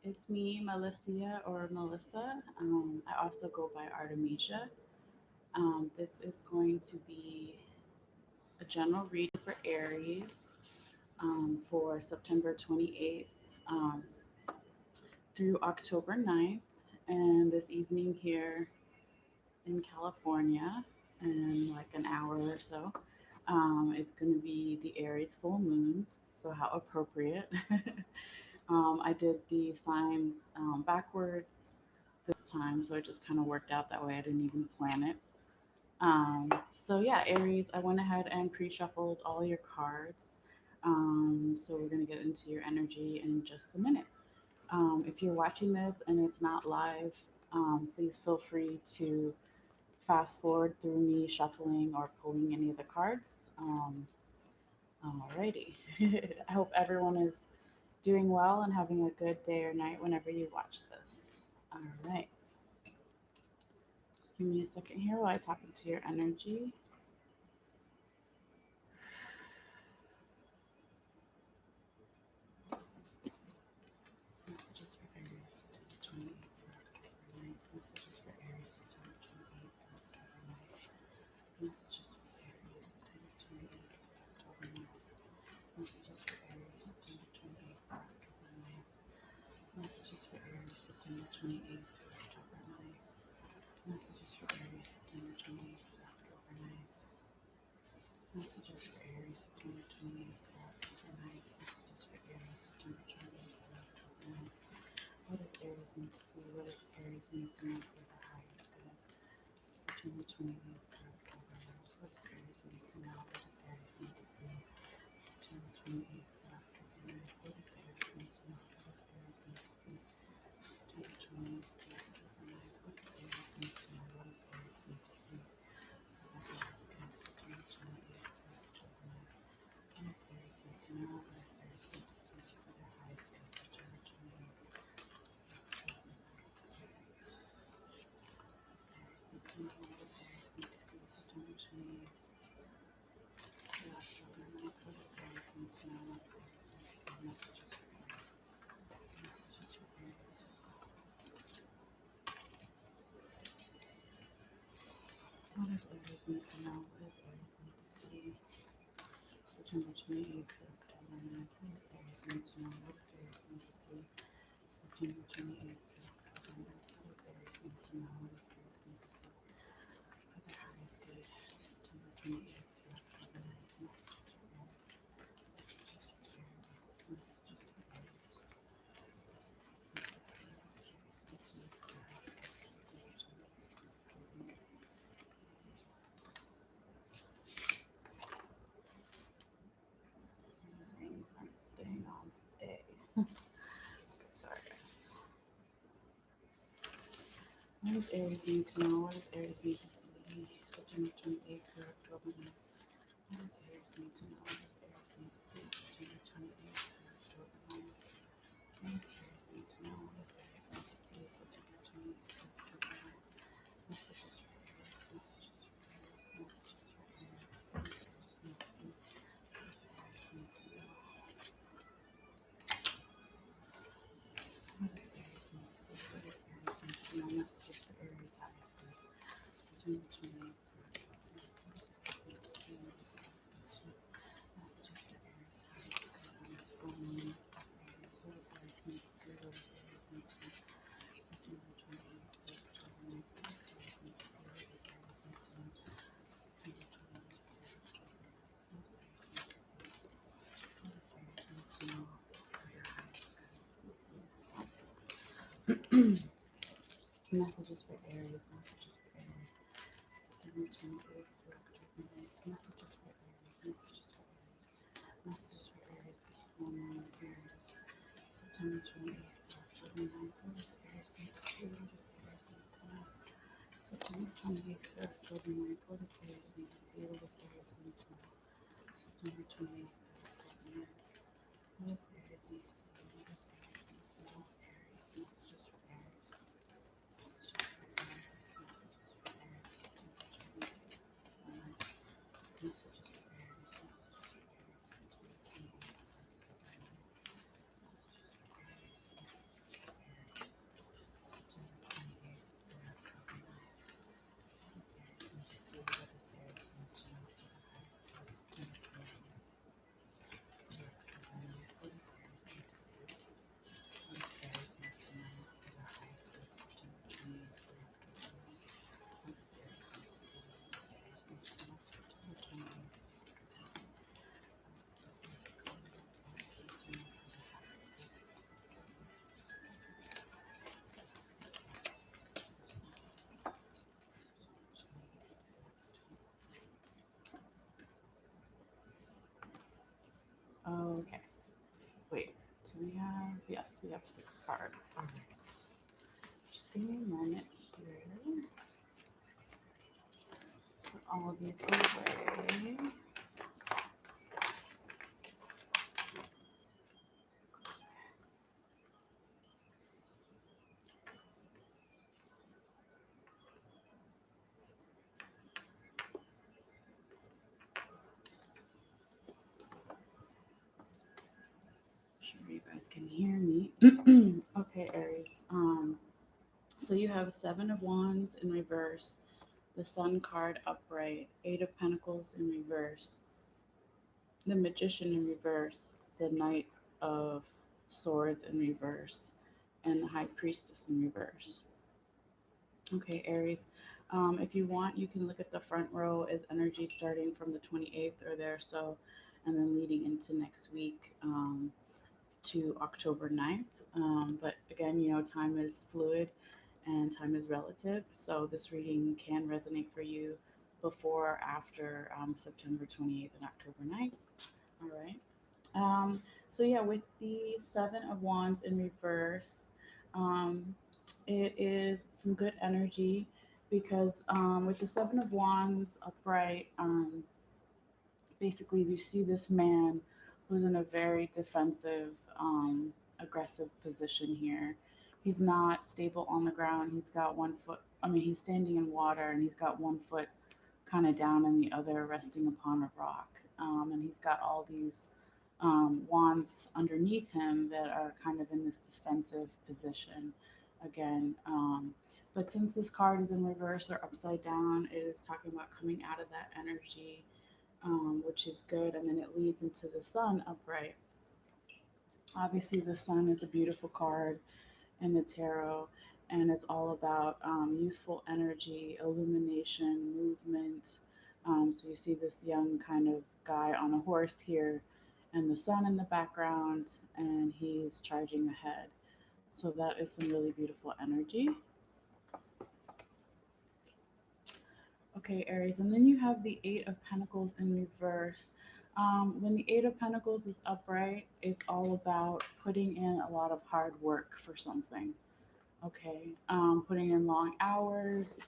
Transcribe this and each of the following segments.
It's me, Malessea or Melissa. I also go by Artemisia. This is going to be a general reading for Aries for September 28th through October 9th. And this evening here in California, in like an hour or so, it's going to be the Aries full moon. So, how appropriate. I did the signs backwards this time, so it just kind of worked out that way. I didn't even plan it. So yeah, Aries, I went ahead and pre-shuffled all your cards. So we're gonna get into your energy in just a minute. If you're watching this and it's not live, please feel free to fast forward through me shuffling or pulling any of the cards. Alrighty. I hope everyone is doing well and having a good day or night whenever you watch this. All right. Just give me a second here while I tap into your energy. Messages for Aries, September 28th through October 9th. Messages for Aries, September 28th through October 9th. Messages for Aries, September 28th through October 9th. Messages for Aries, September 28th through October 9th. Messages for Aries, September 28th through October 9th. Messages for Aries, September 28th through October 9th. Messages for Aries, September 28th through October 9th. Messages for Aries, September 28th through October 9th. What does Aries need to see? What does Aries need to know for the highest good? September 28th through October 9th. What does Aries need to know? What does Aries need to see? September 28th through October 9th. What does Aries need to know? What does Aries need to see? September 28th through October 9th. What does Aries need to know? What does Aries need to see? For the highest good. September 28th through October 9th. What does Aries need to know? What does Aries need to see? For the highest good. September 28th. What does Aries need to know? What does Aries need to see? September 28th to October 9th. What does Aries need to know? What does Aries need to see? September 28th to October 9th. What does Aries need to know? What does Aries need to see? For the highest good. September 28th to October 9th. Messages for Aries. Messages for Aries. Messages for Aries. Things aren't staying on stay. Sorry, guys. What does Aries need to know? What does Aries need to see? September 28th to October 9th. What does Aries need to know? What does Aries need to see? September 28th to October 9th. What does Aries need to know? What does Aries need to see? September 28th to October 9th. Messages for Aries. Messages for Aries. Messages for Aries. What does Aries need to see? What does Aries need to know? What does Aries need to see? What does Aries need to know? Messages for Aries. Highest good. September 28th to October 9th. What does Aries need to see? What does Aries need to know? Messages for Aries. Highest good. On this full moon of Aries. What does Aries need to see? What does Aries need to know? September 28th to October 9th. What does Aries need to see? What does Aries need to know? September 28th to October 9th. What does Aries need to see? What does Aries need to know? For your highest good. Messages for Aries. Messages for Aries. September 28th to October 9th. Messages for Aries. Messages for Aries. Messages for Aries. This full moon of Aries. September 28th to October 9th. What does Aries need to see? What does Aries need to know? September 28th to October 9th. What does Aries need to see? What does Aries need to know? September 28th to October 9th. What does Aries need to see? What does Aries need to know? Aries. Messages for Aries. Messages for Aries. Messages for Aries. September 28th to October 9th. Messages for Aries. Messages for Aries. September 28th to October 9th. Messages for Yes, we have 6 cards. All right. Just give me a minute here. Put all of these away. Sure you guys can hear me. Okay, Aries. So you have 7 of Wands in reverse, the Sun card upright, 8 of Pentacles in reverse, the Magician in reverse, the Knight of Swords in reverse, and the High Priestess in reverse. Okay, Aries. If you want, you can look at the front row as energy starting from the 28th or there, so, and then leading into next week to October 9th. But again, time is fluid and time is relative, so this reading can resonate for you before or after September 28th and October 9th. All right. So yeah, with the 7 of Wands in reverse, um, it is some good energy because with the 7 of Wands upright, basically you see this man who's in a very defensive, aggressive position here. He's not stable on the ground. He's got one foot. I mean, he's standing in water and he's got one foot kind of down and the other resting upon a rock. And he's got all these wands underneath him that are kind of in this defensive position again. But since this card is in reverse or upside down, it is talking about coming out of that energy, which is good. And then it leads into the Sun upright. Obviously, the Sun is a beautiful card in the tarot, and it's all about youthful energy, illumination, movement. So you see this young kind of guy on a horse here, and the sun in the background, and he's charging ahead. So that is some really beautiful energy. Okay, Aries, and then you have the 8 of Pentacles in reverse. When the 8 of Pentacles is upright, it's all about putting in a lot of hard work for something. Okay, putting in long hours,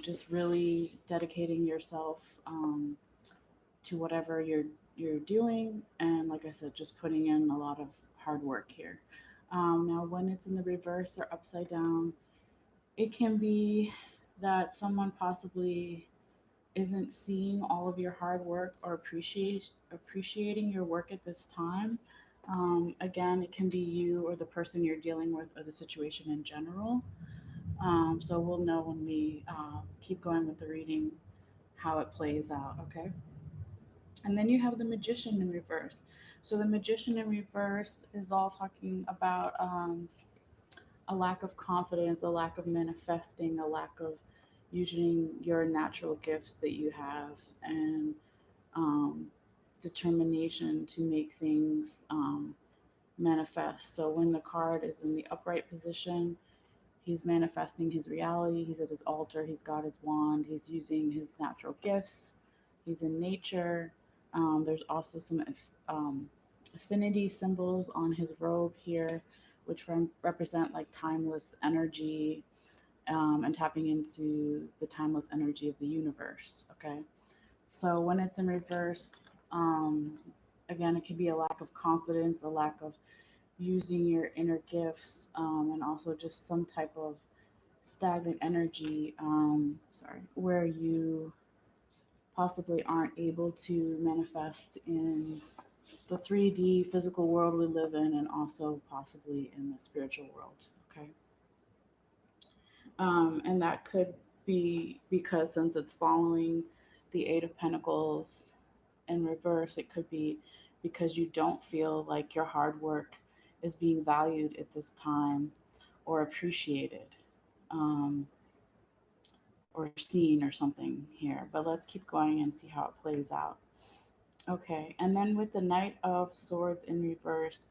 just really dedicating yourself to whatever you're doing, and like I said, just putting in a lot of hard work here. Now, when it's in the reverse or upside down, it can be that someone possibly isn't seeing all of your hard work or appreciating your work at this time. Again, it can be you or the person you're dealing with or the situation in general. So we'll know when we keep going with the reading how it plays out, okay? And then you have the Magician in reverse. So the Magician in reverse is all talking about a lack of confidence, a lack of manifesting, a lack of using your natural gifts that you have, and um, determination to make things manifest. So when the card is in the upright position, he's manifesting his reality. He's at his altar. He's got his wand. He's using his natural gifts. He's in nature. There's also some affinity symbols on his robe here, which represent like timeless energy, and tapping into the timeless energy of the universe. Okay. So when it's in reverse, again, it can be a lack of confidence, a lack of using your inner gifts, and also just some type of stagnant energy, where you possibly aren't able to manifest in the 3D physical world we live in, and also possibly in the spiritual world. Okay. And that could be because since it's following the 8 of Pentacles in reverse, it could be because you don't feel like your hard work is being valued at this time or appreciated, um, or seen or something here. But let's keep going and see how it plays out. Okay, and then with the Knight of Swords in reverse,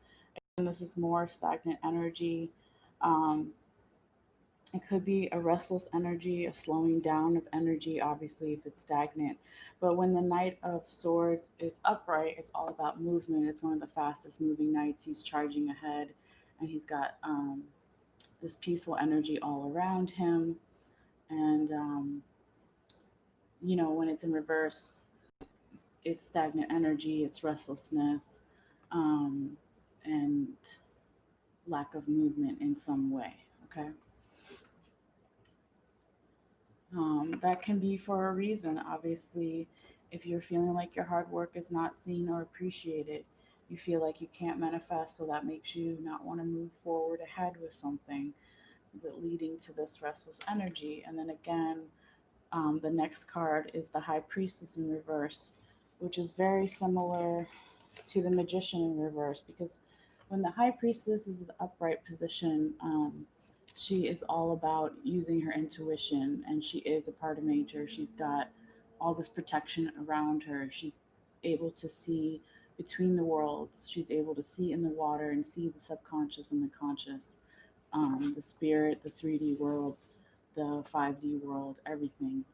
and this is more stagnant energy. Um, it could be a restless energy, a slowing down of energy, obviously, if it's stagnant. But when the Knight of Swords is upright, it's all about movement. It's one of the fastest moving knights. He's charging ahead. and he's got this peaceful energy all around him. And when it's in reverse, it's stagnant energy, it's restlessness, um, and lack of movement in some way. Okay. That can be for a reason. Obviously, if you're feeling like your hard work is not seen or appreciated, you feel like you can't manifest, so that makes you not want to move forward ahead with something, that leading to this restless energy. And then again, the next card is the High Priestess in reverse, which is very similar to the Magician in reverse, because when the High Priestess is the upright position, she is all about using her intuition, and she is a part of nature. She's got all this protection around her. She's able to see between the worlds. She's able to see in the water and see the subconscious and the conscious, the spirit, the 3D world, the 5D world, everything.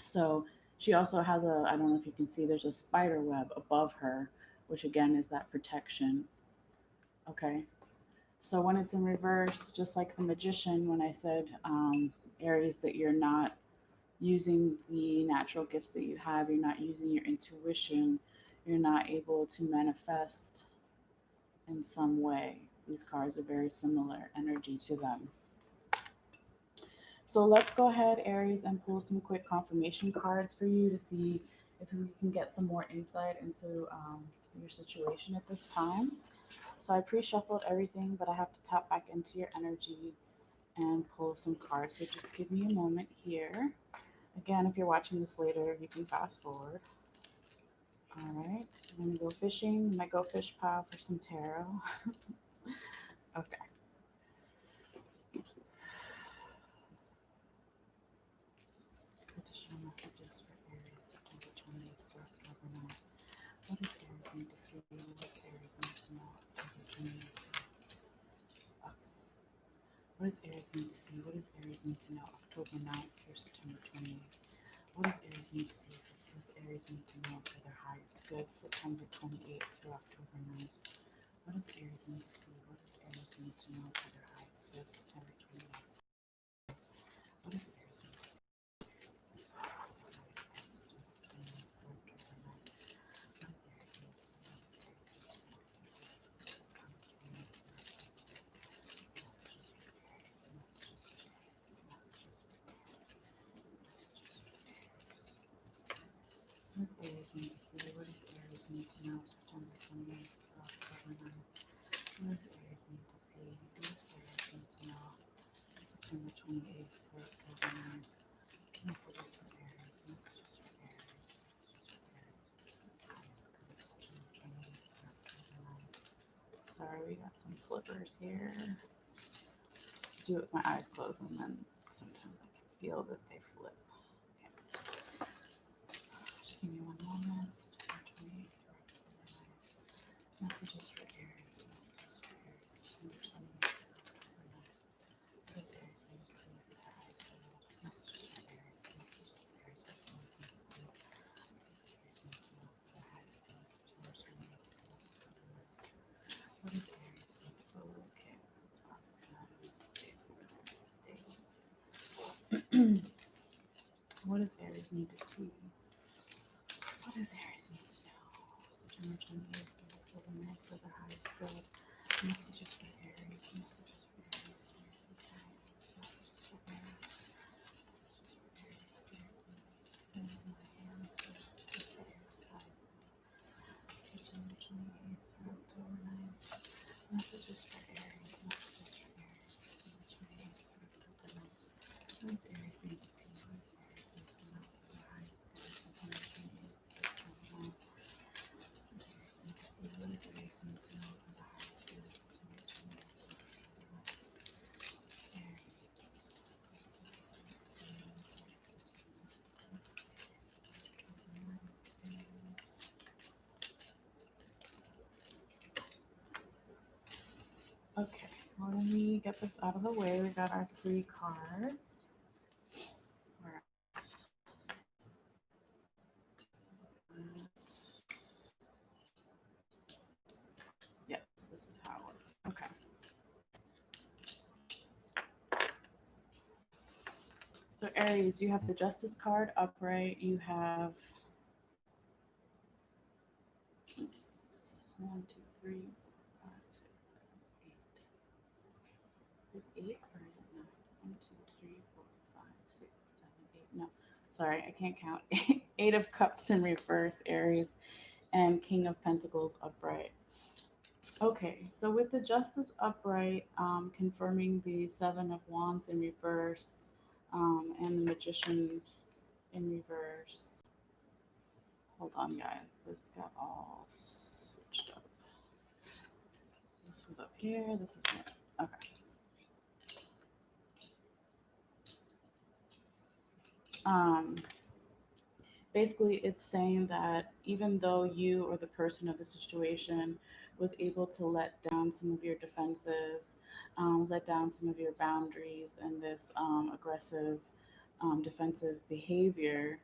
So she also has I don't know if you can see, there's a spider web above her, which again is that protection. Okay. So when it's in reverse, just like the Magician, when I said, Aries, that you're not using the natural gifts that you have, you're not using your intuition, you're not able to manifest in some way. These cards are very similar energy to them. So let's go ahead, Aries, and pull some quick confirmation cards for you to see if we can get some more insight into your situation at this time. So I pre-shuffled everything, but I have to tap back into your energy and pull some cards. So just give me a moment here. Again, if you're watching this later, you can fast forward. All right, I'm gonna go fishing. Might go fish pile for some tarot. Okay. Additional messages for Aries, September 28th to October 9th. What does Aries need to see? What does Aries need to know? October 28th. What does Aries need to see? What does Aries need to know? October 9th through September 28th. What does Aries need to see? What does Aries need to know for their highest good? September 28th through October 9th. What does Aries need to see? What does Aries need to know for their highest good? September 28th. What does Aries need to see? What does Aries need to see? What does Aries need to know? September 28th to October 9th. What does Aries need to see? What does Aries need to know? September 28th to October 9th. Messages for Aries. Messages for Aries. Messages for Aries. September 28th to October 9th. Sorry, we got some flippers here. I do it with my eyes closed, and then sometimes I can feel that they flip. Okay. Just give me one moment. September 28th to October 9th. Messages for Aries. Messages for Aries. September 28th to October 9th. What does Aries need to see for their highest level? Messages for Aries. Messages for Aries. What do you need to see? What does Aries need to know for their highest level? September 28th to October 9th. What does Aries need to know? Okay, let's stop. Stays where it stays. What does Aries need to see? What does Aries need to know? September 28th to October 9th for the highest good. Messages for Aries. Messages for Aries. Messages for Aries. Messages for Aries. In my hands. Messages for Aries. Highest good. September 28th to October 9th. Messages for Aries. Messages for Aries. September 28th to October 9th. What does Aries need to see? What does Aries need to know for the highest good? September 28th to October 9th. What does Aries need to see? What does Aries need to know for the highest good? September 28th to October 9th. Aries. Okay, well, let me get this out of the way. We got our three cards. All right. Yes, this is how it works. So Aries, you have the Justice card upright. You have one, two, three, four, five, six, seven, eight. Is it eight or is it nine? One, two, three, four, five, six, seven, eight. No, sorry, I can't count. Eight of Cups in reverse, Aries, and King of Pentacles upright. Okay, so with the Justice upright, confirming the Seven of Wands in reverse, and the Magician in reverse. Hold on, guys. This got all switched up. This was up here. This is here. Okay. Um, Basically, it's saying that even though you or the person of the situation was able to let down some of your defenses, let down some of your boundaries, and this aggressive, defensive behavior,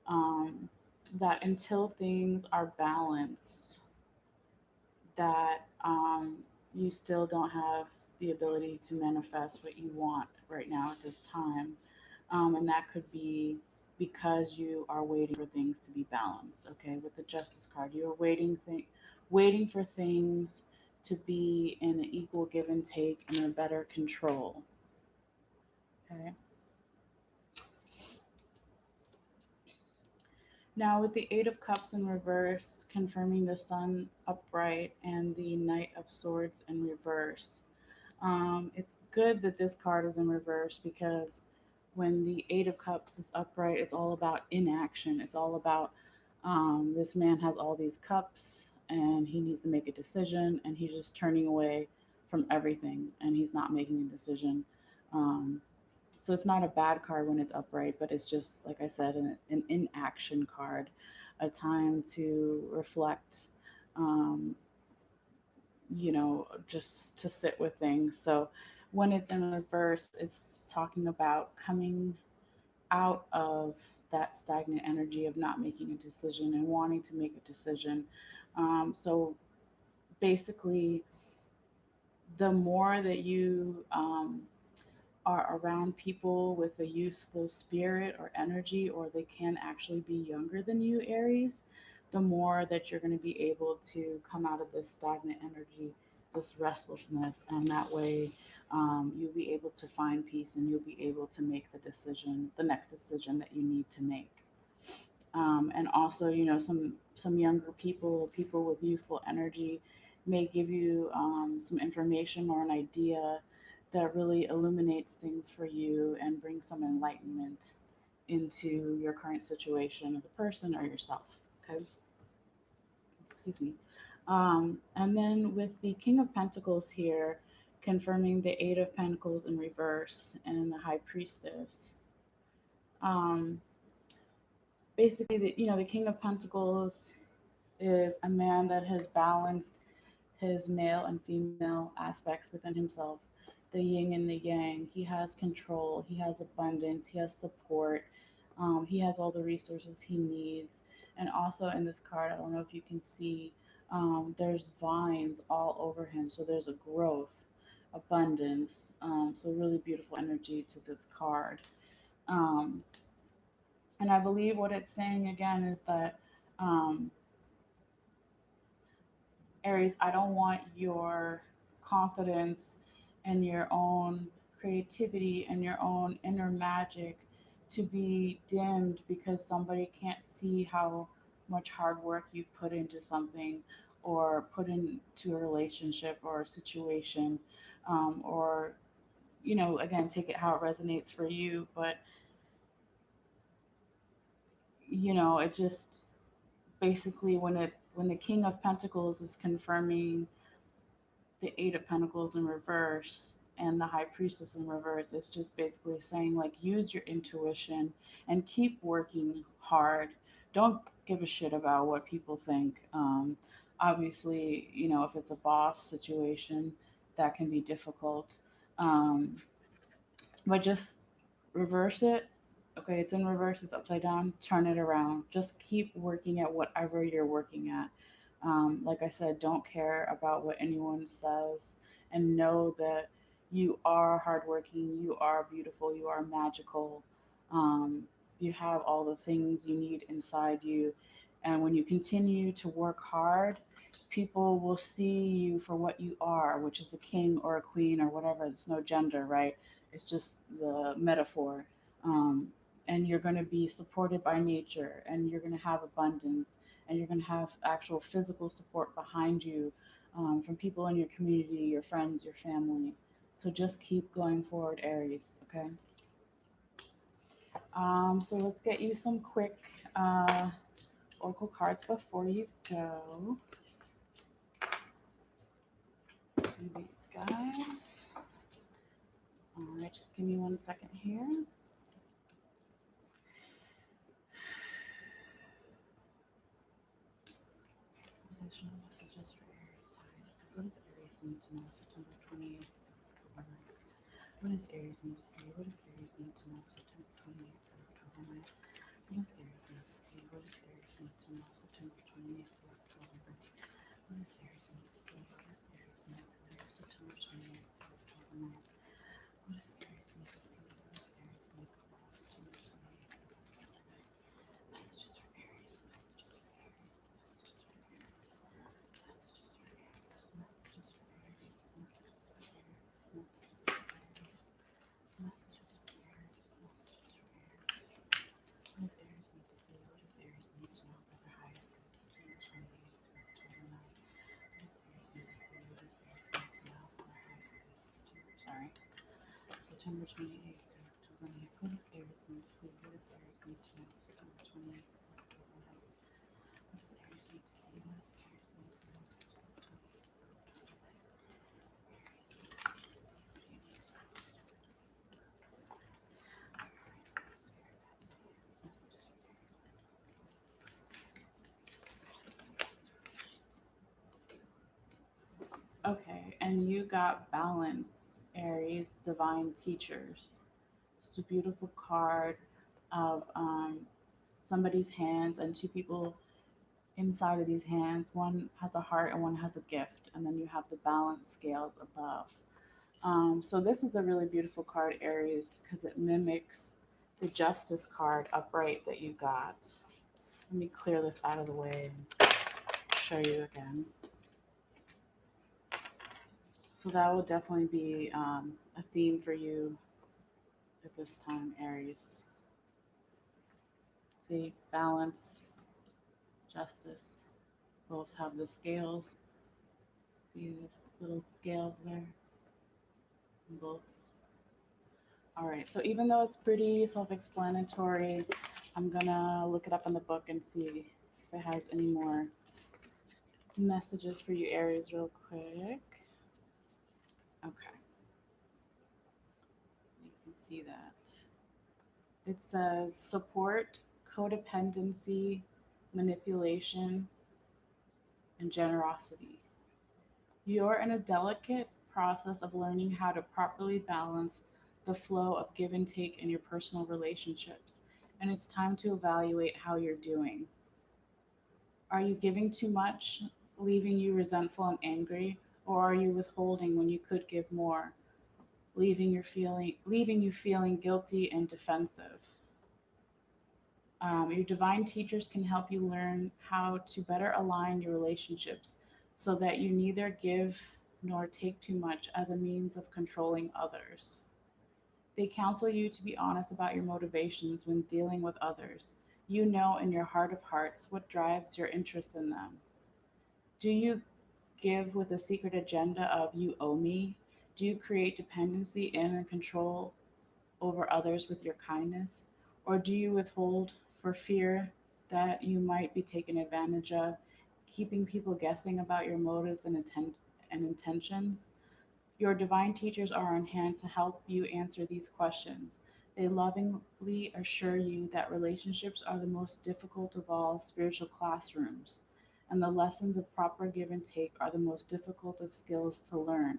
um, that until things are balanced, that you still don't have the ability to manifest what you want right now at this time. And that could be because you are waiting for things to be balanced. Okay, with the Justice card, you're waiting for things to be in an equal give and take and a better control. Okay. Now, with the Eight of Cups in reverse, confirming the Sun upright and the Knight of Swords in reverse, it's good that this card is in reverse because when the Eight of Cups is upright, it's all about inaction. It's all about this man has all these cups and he needs to make a decision and he's just turning away from everything and he's not making a decision. Um, so it's not a bad card when it's upright, but it's just, like I said, an inaction card, a time to reflect, um, just to sit with things. So when it's in reverse, it's talking about coming out of that stagnant energy of not making a decision and wanting to make a decision. So basically, the more that you are around people with a youthful spirit or energy, or they can actually be younger than you, Aries, the more that you're going to be able to come out of this stagnant energy, this restlessness, and that way you'll be able to find peace and you'll be able to make the next decision that you need to make. And also, some younger people, people with youthful energy, may give you some information or an idea that really illuminates things for you and brings some enlightenment into your current situation of the person or yourself. Okay, excuse me. And then with the King of Pentacles here, confirming the Eight of Pentacles in reverse and the High Priestess. Um, Basically, the King of Pentacles is a man that has balanced his male and female aspects within himself, the yin and the yang. He has control, he has abundance, he has support, he has all the resources he needs. And also in this card, I don't know if you can see, there's vines all over him. So there's a growth, abundance. So really beautiful energy to this card. Um, and I believe what it's saying again is that, um, Aries, I don't want your confidence and your own creativity and your own inner magic to be dimmed because somebody can't see how much hard work you've put into something or put into a relationship or a situation, or, again, take it how it resonates for you. But, it just basically when the King of Pentacles is confirming the Eight of Pentacles in reverse and the High Priestess in reverse, it's just basically saying, like, use your intuition and keep working hard. Don't give a shit about what people think. Obviously, if it's a boss situation, that can be difficult. Um, but just reverse it. Okay, it's in reverse, it's upside down, turn it around. Just keep working at whatever you're working at. Like I said, don't care about what anyone says and know that you are hardworking, you are beautiful, you are magical. Um, you have all the things you need inside you. And when you continue to work hard, people will see you for what you are, which is a king or a queen or whatever. It's no gender, right? It's just the metaphor. Um, and you're going to be supported by nature, and you're going to have abundance, and you're going to have actual physical support behind you, from people in your community, your friends, your family. So just keep going forward, Aries, okay? So let's get you some quick uh, oracle cards before you go. Do these guys. All right, just give me 1 second here. Additional messages for Aries signs. What does Aries need to know? September 28th. What does Aries need to see? What does Aries need to know? September 28th through October 9th. What does Aries need to see? What does Aries need to know? September 28th through October 9th. What does Aries need to see? What does Aries need to know? September 28th through October 9th. What does Aries need to see? What does Aries need to know? September 28th through October 9th. Messages for Aries. Messages for Aries. Messages for Aries. Messages for Aries. Messages for Aries. Messages for Aries. Messages for Aries. Messages for Aries. Messages for Aries. What does Aries need to see? What does Aries need to know about their highest good? September 28th through October 9th. What does Aries need to see? What does Aries need to know about their highest good? September 28th through October 9th. What does Aries need to see? What does Aries need to know? September 28th through October 9th. What does Aries need to see? What does Aries need to know? September 28th through October 9th. Aries, what do you need to see? What do you need to know? Aries, spirit guides, messages for Aries. Okay, and you got balance, Aries, divine teachers. It's a beautiful card of somebody's hands and two people inside of these hands. One has a heart and one has a gift, and then you have the balance scales above. So this is a really beautiful card, Aries, because it mimics the Justice card upright that you got. Let me clear this out of the way and show you again. So that will definitely be a theme for you at this time, Aries. See, balance, justice. Both have the scales. See these little scales there? Both. All right, so even though it's pretty self explanatory, I'm gonna look it up in the book and see if it has any more messages for you, Aries, real quick. Okay, you can see that. It says support, codependency, manipulation, and generosity. You're in a delicate process of learning how to properly balance the flow of give and take in your personal relationships, and it's time to evaluate how you're doing. Are you giving too much, leaving you resentful and angry, or are you withholding when you could give more, leaving you feeling guilty and defensive? Your divine teachers can help you learn how to better align your relationships so that you neither give nor take too much as a means of controlling others. They counsel you to be honest about your motivations when dealing with others. You know in your heart of hearts what drives your interest in them. Do you give with a secret agenda of you owe me? Do you create dependency in and control over others with your kindness? Or do you withhold for fear that you might be taken advantage of, keeping people guessing about your motives and intentions? Your divine teachers are on hand to help you answer these questions. They lovingly assure you that relationships are the most difficult of all spiritual classrooms, and the lessons of proper give and take are the most difficult of skills to learn.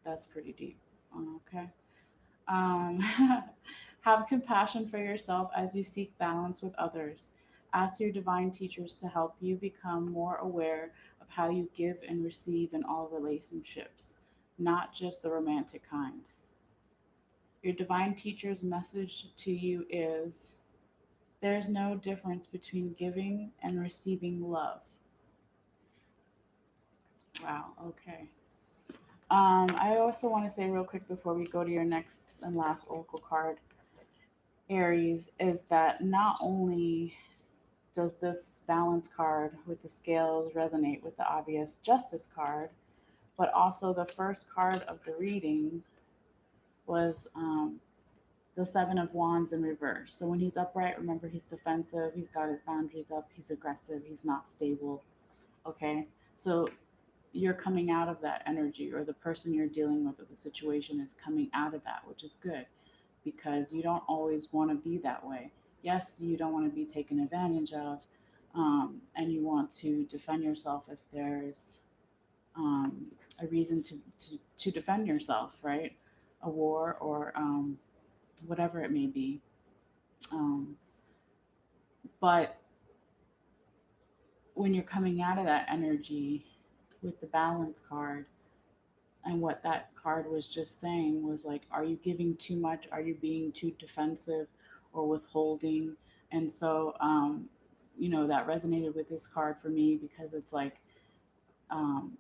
That's pretty deep. Okay. Um, have compassion for yourself as you seek balance with others. Ask your divine teachers to help you become more aware of how you give and receive in all relationships, not just the romantic kind. Your divine teacher's message to you is there's no difference between giving and receiving love. Wow, okay. I also want to say real quick before we go to your next and last oracle card, Aries, is that not only does this balance card with the scales resonate with the obvious justice card, but also the first card of the reading was the Seven of Wands in reverse. So when he's upright, remember he's defensive, he's got his boundaries up, he's aggressive, he's not stable. Okay, so you're coming out of that energy, or the person you're dealing with or the situation is coming out of that, which is good because you don't always want to be that way. Yes, you don't want to be taken advantage of, and you want to defend yourself if there's um, a reason to defend yourself, right? A war or whatever it may be. Um, but when you're coming out of that energy with the balance card, and what that card was just saying was like, are you giving too much? Are you being too defensive or withholding? And so, that resonated with this card for me because it's like, um,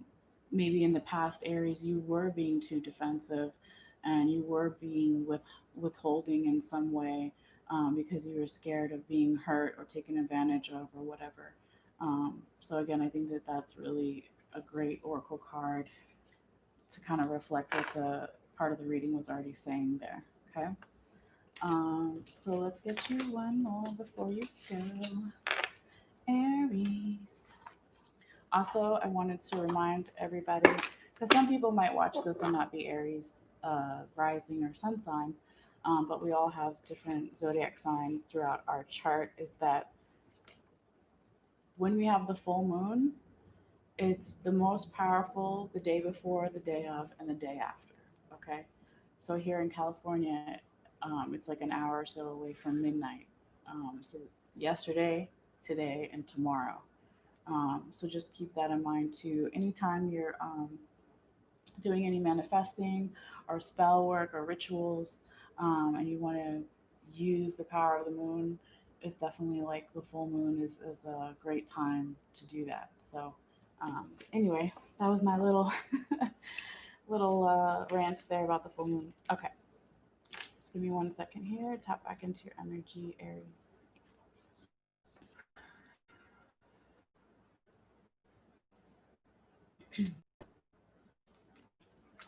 maybe in the past, Aries, you were being too defensive and you were being withholding in some way, because you were scared of being hurt or taken advantage of or whatever. So again, I think that that's really a great oracle card to kind of reflect what the part of the reading was already saying there. Okay. So let's get you one more before you go, Aries. Also, I wanted to remind everybody, because some people might watch this and not be Aries rising or sun sign, but we all have different zodiac signs throughout our chart, is that when we have the full moon, it's the most powerful the day before, the day of, and the day after. Okay. So here in California, it's like an hour or so away from midnight. So yesterday, today, and tomorrow. So just keep that in mind too. Anytime you're doing any manifesting or spell work or rituals, and you want to use the power of the moon, it's definitely like the full moon is a great time to do that. So anyway, that was my little little rant there about the full moon. Okay, just give me 1 second here. Tap back into your energy, Aries.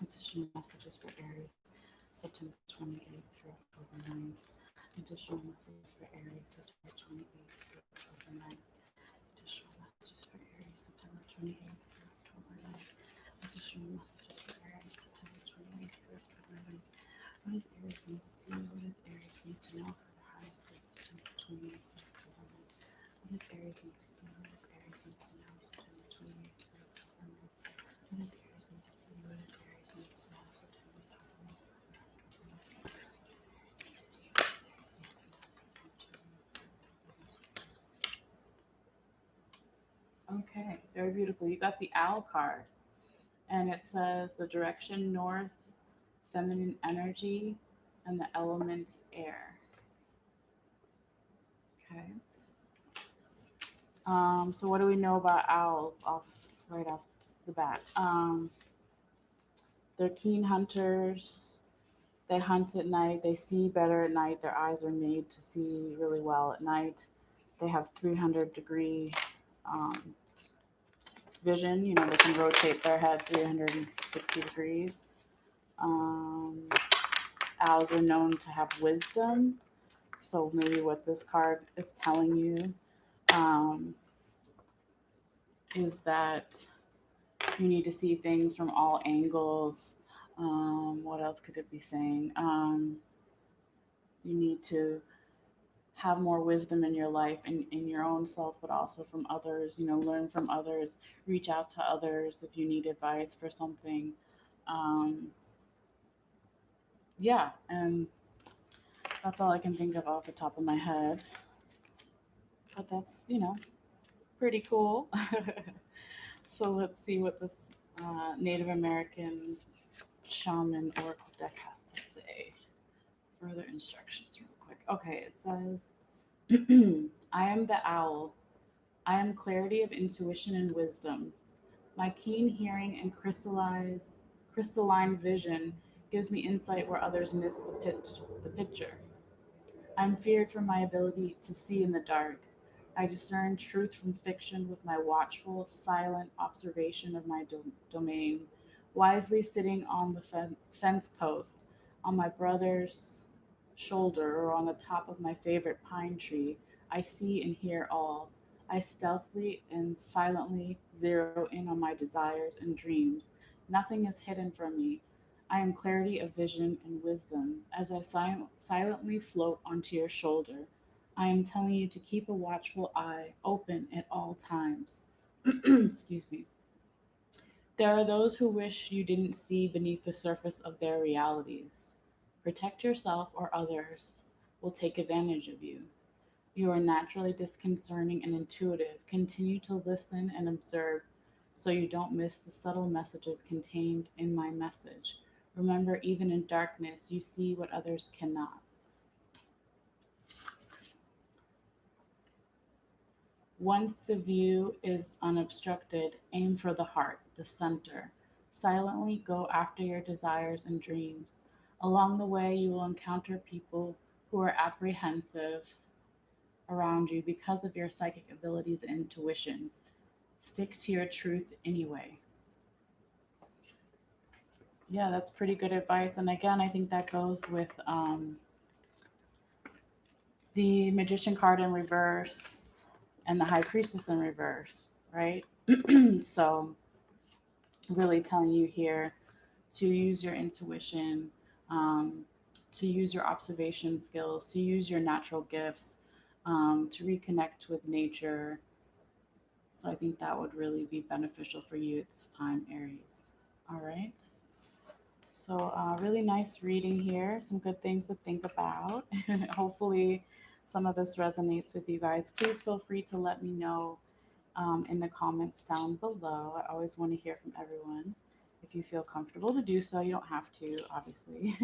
Additional messages for Aries, September 28th through October 9th. Additional messages for Aries, September 28th through October 9th. Additional messages for Aries, September 28th through October 9th. Additional messages for Aries, September 28th through October 9th. What does Aries need to see? What does Aries need to know for the highest good, September 28th through October 9th? What does Aries need to see? What does Aries need to know, September 28th through October 9th? What does Aries need to see? What does Aries need to know, September 28th through October 9th? Okay, very beautiful. You got the owl card, and it says the direction north, feminine energy, and the element air. Okay. So what do we know about owls right off the bat? They're keen hunters. They hunt at night. They see better at night. Their eyes are made to see really well at night. They have 300-degree um, vision. They can rotate their head 360 degrees. Um, Owls are known to have wisdom. So maybe what this card is telling you, um, is that you need to see things from all angles. What else could it be saying? You need to have more wisdom in your life and in your own self, but also from others. Learn from others, reach out to others if you need advice for something. Um, yeah, and that's all I can think of off the top of my head. But that's, pretty cool. So let's see what this Native American shaman oracle deck has to say. Further instructions, real quick. Okay, it says, I am the owl. I am clarity of intuition and wisdom. My keen hearing and crystalline vision gives me insight where others miss the picture. I'm feared for my ability to see in the dark. I discern truth from fiction with my watchful, silent observation of my domain, wisely sitting on the fence post, on my brother's shoulder, or on the top of my favorite pine tree. I see and hear all. I stealthily and silently zero in on my desires and dreams. Nothing is hidden from me. I am clarity of vision and wisdom. As I silently float onto your shoulder, I am telling you to keep a watchful eye open at all times. Excuse me. There are those who wish you didn't see beneath the surface of their realities. Protect yourself, or others will take advantage of you. You are naturally disconcerting and intuitive. Continue to listen and observe so you don't miss the subtle messages contained in my message. Remember, even in darkness, you see what others cannot. Once the view is unobstructed, aim for the heart, the center. Silently go after your desires and dreams. Along the way, you will encounter people who are apprehensive around you because of your psychic abilities and intuition. Stick to your truth anyway. Yeah, that's pretty good advice. And again, I think that goes with the magician card in reverse and the high priestess in reverse, right? So, really telling you here to use your intuition, um, to use your observation skills, to use your natural gifts, to reconnect with nature. So, I think that would really be beneficial for you at this time, Aries. All right. So, really nice reading here. Some good things to think about. Hopefully, some of this resonates with you guys. Please feel free to let me know in the comments down below. I always want to hear from everyone. If you feel comfortable to do so, you don't have to, obviously.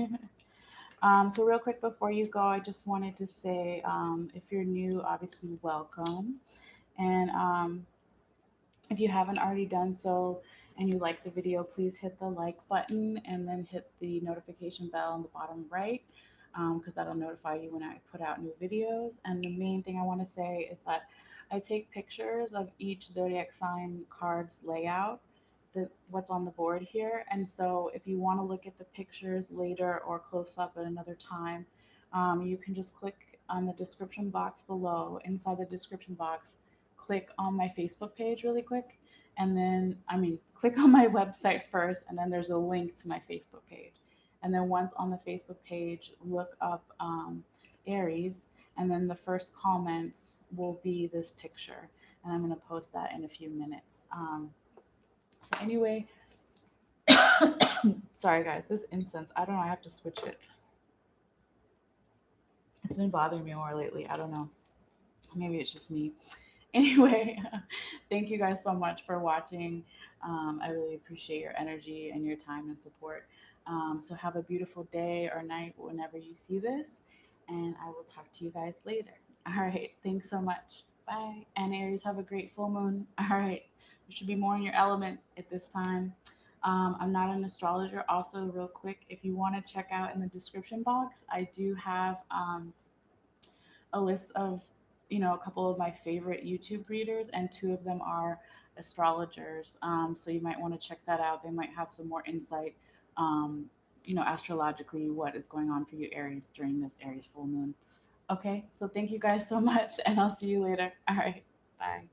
So, real quick before you go, I just wanted to say if you're new, obviously, welcome. And if you haven't already done so and you like the video, please hit the like button and then hit the notification bell on the bottom right because that'll notify you when I put out new videos. And the main thing I want to say is that I take pictures of each zodiac sign card's layout, what's on the board here. And so if you want to look at the pictures later or close up at another time, you can just click on the description box below. Inside the description box, click on my Facebook page really quick. And then, click on my website first, and then there's a link to my Facebook page. And then once on the Facebook page, look up Aries, and then the first comment will be this picture. And I'm going to post that in a few minutes. So, anyway, sorry guys, this incense, I don't know, I have to switch it. It's been bothering me more lately. I don't know. Maybe it's just me. Anyway, thank you guys so much for watching. I really appreciate your energy and your time and support. So have a beautiful day or night whenever you see this, and I will talk to you guys later. All right, thanks so much. Bye. And Aries, have a great full moon. All right, you should be more in your element at this time. I'm not an astrologer. Also, real quick, if you want to check out in the description box, I do have a list of a couple of my favorite YouTube readers, and two of them are astrologers. So you might want to check that out. They might have some more insight, astrologically, what is going on for you, Aries, during this Aries full moon. Okay, so thank you guys so much, and I'll see you later. All right, bye.